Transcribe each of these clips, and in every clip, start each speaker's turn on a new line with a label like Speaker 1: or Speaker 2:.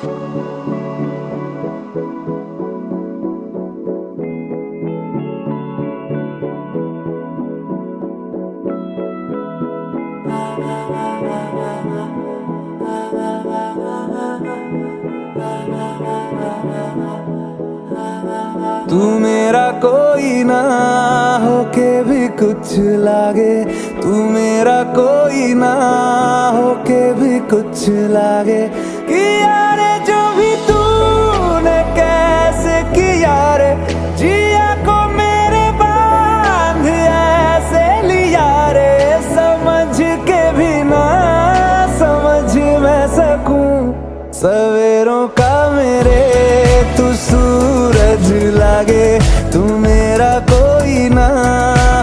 Speaker 1: तू मेरा कोई ना होके भी कुछ लागे, तू मेरा कोई ना होके भी कुछ लागे। किया रे जो भी तूने कैसे किया रे, जिया को मेरे बांध ऐसे लिया रे। समझ के भी ना समझ मैं सकूं, सवेरों का मेरे तू सूरज लागे। तू मेरा कोई ना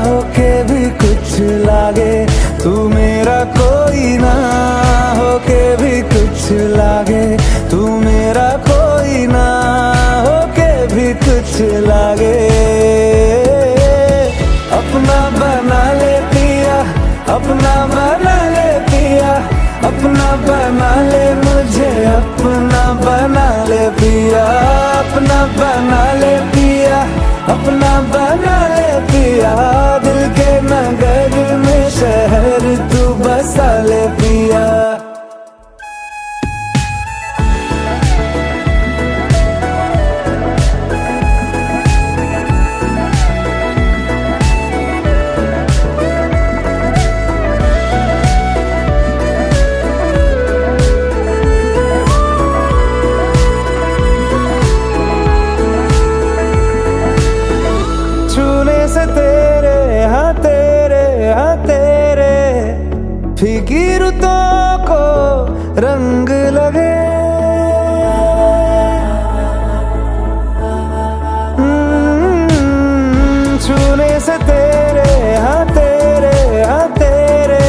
Speaker 1: होके भी कुछ लागे, तू मेरा कोई ना होके भी कुछ लागे। तू मेरा कोई ना होके भी कुछ लागे। अपना बना ले पिया, अपना बना ले पिया, अपना बना ले मुझे, अपना बना ले पिया, अपना बना ले पिया, अपना बना ले पिया। दिल के नगर में शहर तू बसा ले पिया। फीकी रुतों को रंग लगे, छूने से तेरे हाँ तेरे हाँ तेरे।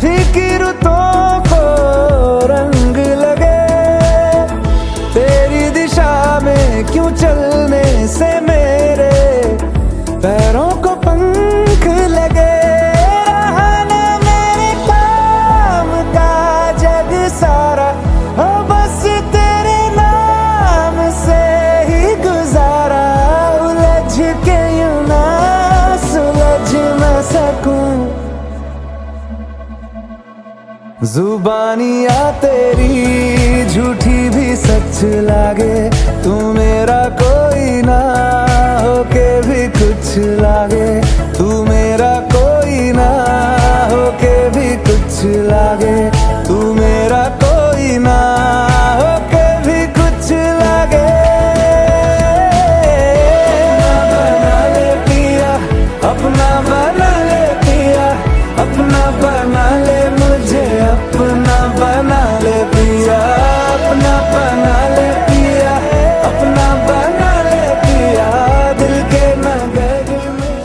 Speaker 1: फीकी रुतों को रंग लगे, तेरी दिशा में क्यों चलने से मेरे पैरों को पंख लगे। जुबानिया तेरी झूठी भी सच लागे, तू मेरा कोई ना होके भी कुछ लागे। तू मेरा कोई ना होके भी कुछ लागे, तू मेरा कोई ना होके भी कुछ लागे। अपना बना ले पिया, अपना बना ले मुझे, अपना बना ले पिया, अपना बना ले पिया, अपना बना ले पिया। दिल के नगर में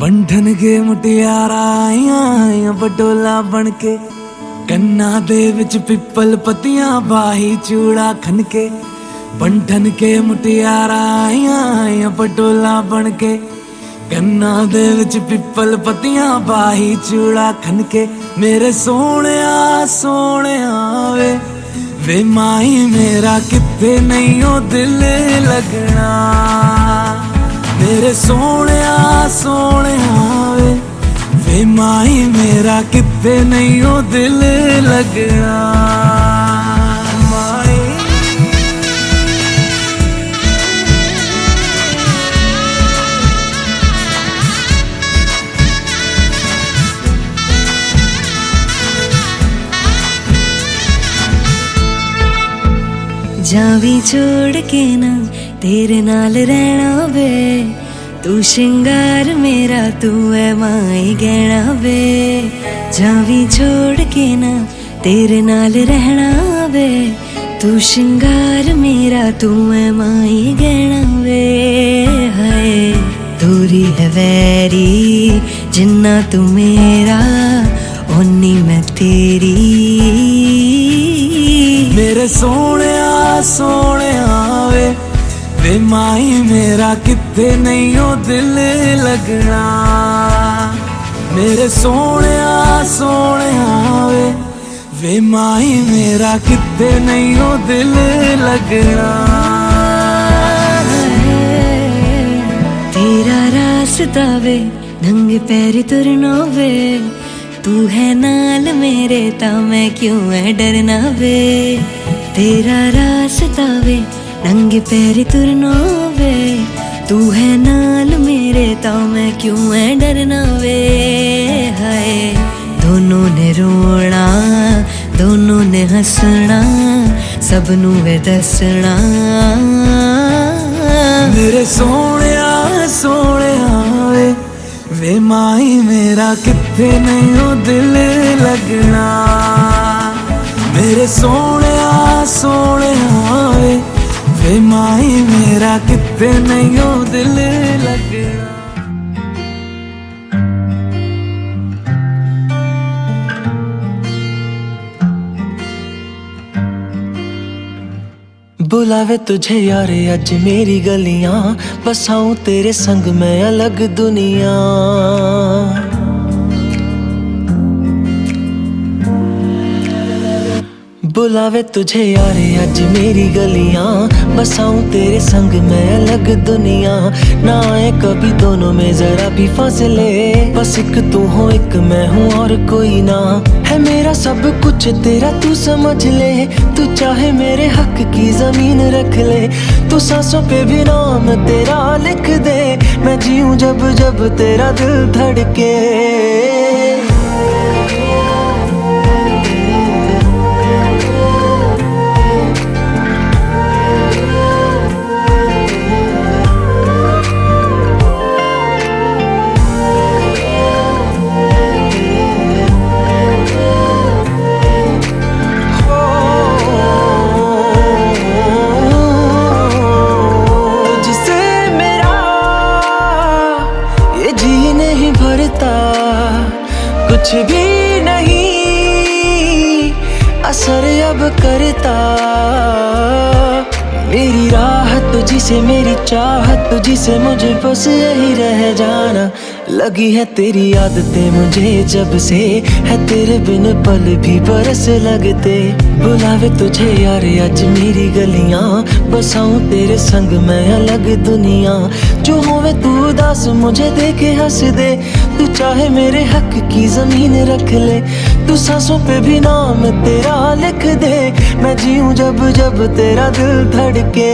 Speaker 2: बंधन के मुटियारा आइया बटोला बनके, कन्ना दे विच पिपल पतियां बाही चूड़ा खनके। बंधन के मुटियारा आइया बटोला बनके, कन्ना दे विच पिपल पतियां बाही चूड़ा खनके। मेरे सोहणिया सोहणिया वे माही मेरा किते नहीं ओ दिल लगना। मेरे सोहणिया सोहणिया वे माही मेरा किते नहीं ओ दिल लगना।
Speaker 3: जावी छोड़ के ना तेरे नाल रहना वे, तू श्रृंगार मेरा तू है माई गहना वे। जावी छोड़ के ना तेरे नाल रहना वे, तू श्रृंगार मेरा तू है माई गहना वे। हाय दूरी है वैरी जिन्ना तू मेरा, ओनी मैं तेरी।
Speaker 2: मेरे सोहणिया सोहणिया वे माही मेरा किते नहीं ओ दिल लगना। मेरे सोहणिया सोहणिया वे माई मेरा किते नहीं हो दिल लगना।
Speaker 3: तेरा रास्ता वे नंगे पैरी तुरना वे, तू है नाल मेरे ता मैं क्यों है डरना वे। तेरा रास्ता वे नंगे पैरी तुरना वे, तू है नाल मेरे ता मैं क्यों है डरना वे। हाय दोनों ने रोना दोनों ने हंसना, सबनू वे दसना।
Speaker 2: मेरे सोहणिया सोहणिया वे माई मेरा किथे नहीं हो दिल लगना। मेरे सोहणिया सोहणिया वे माई मेरा किथे नहीं हो दिल लगना।
Speaker 4: बुलावे तुझे यारे अज मेरी गलियां, बसाऊं तेरे संग मैं अलग दुनिया। बुलावे तुझे यारे अज मेरी गलियां, बसाऊं तेरे संग मैं अलग दुनिया। ना आए कभी दोनों में जरा भी फासले, बस एक तू हो एक मैं हूँ और कोई ना। है मेरा सब कुछ तेरा तू समझ ले, तू चाहे मेरे हक की जमीन रख ले। तू सांसों पे भी नाम तेरा लिख दे, मैं जीऊं जब जब तेरा दिल धड़के। कुछ भी नहीं असर अब करता, मेरी राह तुझी से मेरी चाहत तुझी से, मुझे बस यही रह जाना। लगी है तेरी आदतें मुझे जब से, है तेरे बिन पल भी बरस लगते। बुलावे तुझे यार आज मेरी गलियां, बसाऊं तेरे संग मैं अलग दुनिया। जो होवे तू उदास मुझे देखे हंस दे, तू चाहे मेरे हक की जमीन रख ले। तू सांसों पे भी नाम तेरा लिख दे, मैं जीऊं जब जब तेरा दिल धड़के।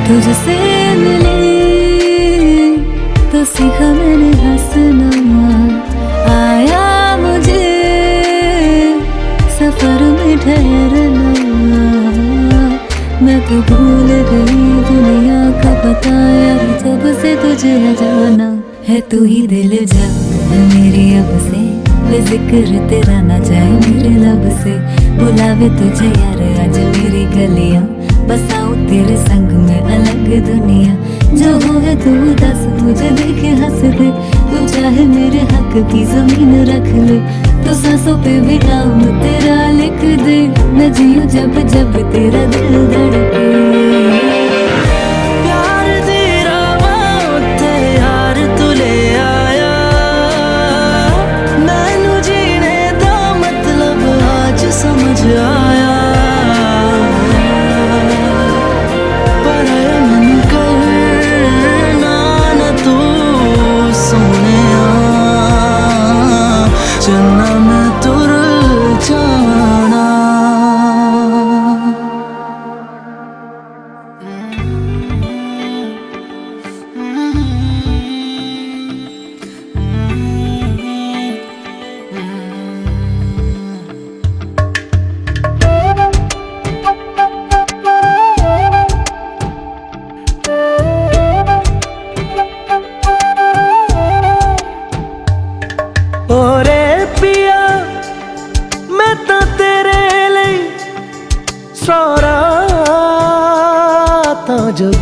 Speaker 3: तुझसे मिले तो सीखा मैंने हंसना, आया मुझे सफर में ठहरना। मैं तो भूल गई दुनिया का पता यार, जब से तुझे जाना है। तू ही दिल जा मेरी अब से, जिक्र तेरा ना जाए मेरे लब से। बुलावे तुझे यार आज मेरी गलियां, बसाऊं तेरे संग में अलग दुनिया। जो होवे तू दस मुझे देखे हंस दे, तू चाहे मेरे हक की जमीन रख ले। तो सांसों पे भी नाम तेरा लिख दे, मैं जीऊं जब जब तेरा दिल धड़के।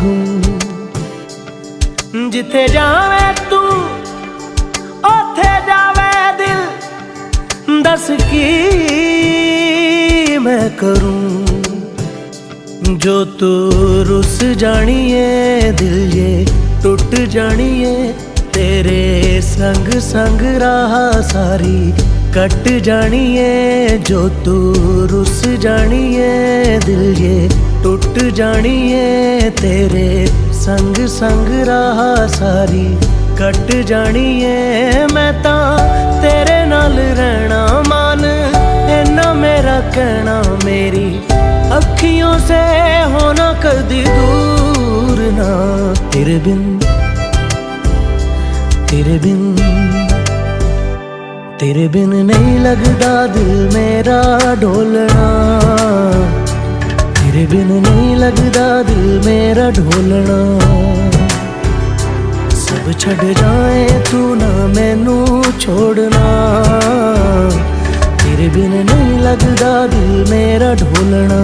Speaker 4: रहूं। जिथे जावे तू ओथे जावे दिल, दस की मैं करूं। जो तू रुस जानिए दिल ये टूट जानिए, तेरे संग संग राह सारी कट जानिए। जो तू रुस जानिए दिल ये टूट जानिए, तेरे संग संग राह सारी कट जानिए। मैं तां तेरे नाल रहना मान, इन्ना मेरा कहना, मेरी अखियों से होना कदी दूर ना। तेरे बिन तेरे बिन तेरे बिन नहीं लगदा दिल मेरा ढोलना। तेरे बिन नहीं लगदा दिल मेरा ढोलना। सब छड़ जाए तू ना मैनू छोड़ना। तेरे बिन नहीं लगदा दिल मेरा ढोलना।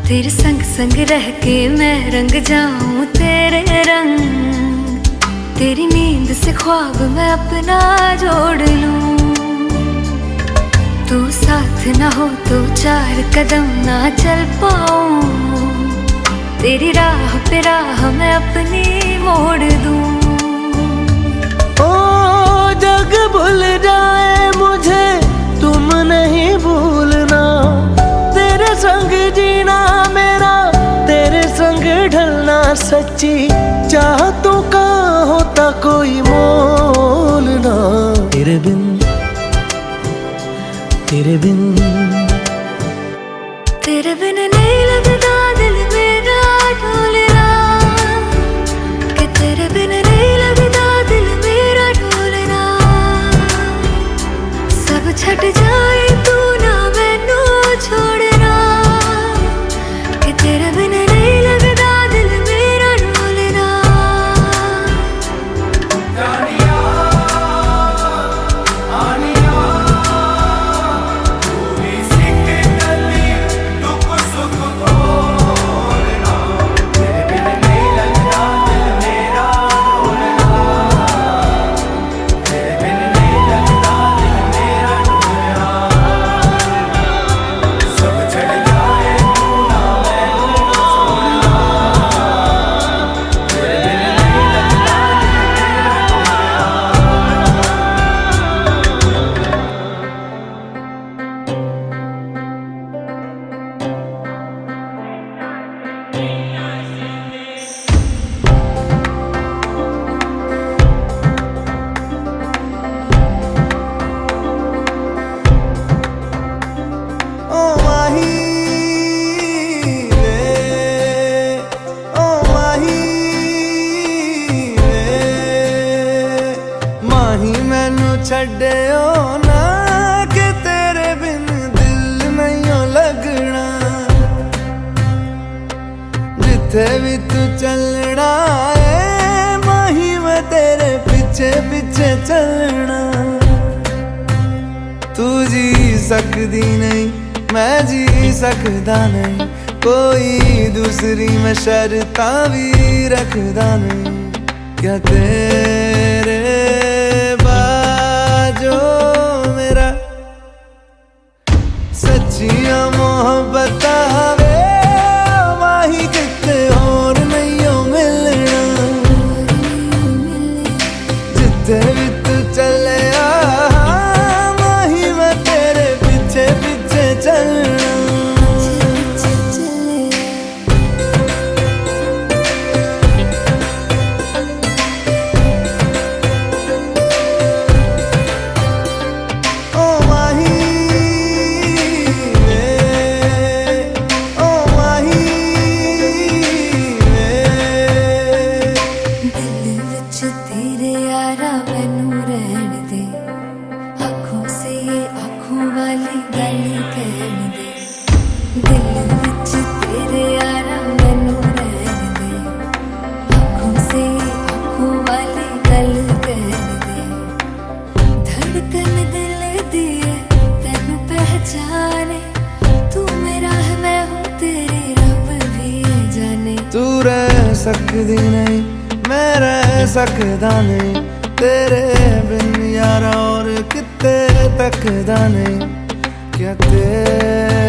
Speaker 3: तेरे संग संग रह के मैं रंग जाऊं तेरे रंग, तेरी नींद से ख्वाब मैं अपना जोड़ लूं। तू साथ ना हो तो चार कदम ना चल पाऊं, तेरी राह पे राह मैं अपनी मोड़ दूं।
Speaker 4: ओ जग भूल जाए मुझे तुम नहीं भूलना, तेरे संग जीना मेरा तेरे संग ढलना। सच्ची चाहतों का होता कोई मोल ना। तेरे बिन तेरे बिन
Speaker 3: तेरे बिन नहीं लगदा दिल मेरा ढोलना, कि तेरे बिन नहीं लगदा दिल मेरा ढोलना। सब छट जाए तू ना मैनू छोड़ना, कि तेरे बिन नहीं लगदा दिल मेरा ढोलना।
Speaker 1: छड्डियो ना कि तेरे बिन दिल नहीं लगना। जिथे भी तू चलना है माही मैं तेरे पीछे पीछे चलना। तू जी सकदी नहीं मैं जी सकदा नहीं, कोई दूसरी मैं शर्तां भी रखदा नहीं। क्या तेरे जो मेरा सच्चियां मोहब्बत वे माही किते और नहीं हो मिलना। जिथे भी तू चले माही मैं तेरे पीछे पीछे चलना।
Speaker 3: वाली गल कहन दे दिल विच तेरे यारा मैनू रहन दे आँखों से आँखों वाली गल कहन दे धड़कन दिल दी है तैनू पहचाने तू मेरा है मैं हूँ तेरी रब भी जाने
Speaker 1: तू रह सकदी नहीं मैं रह सकदा नहीं तेरे बिन यारा और किते तकदा नहीं क्या तेरे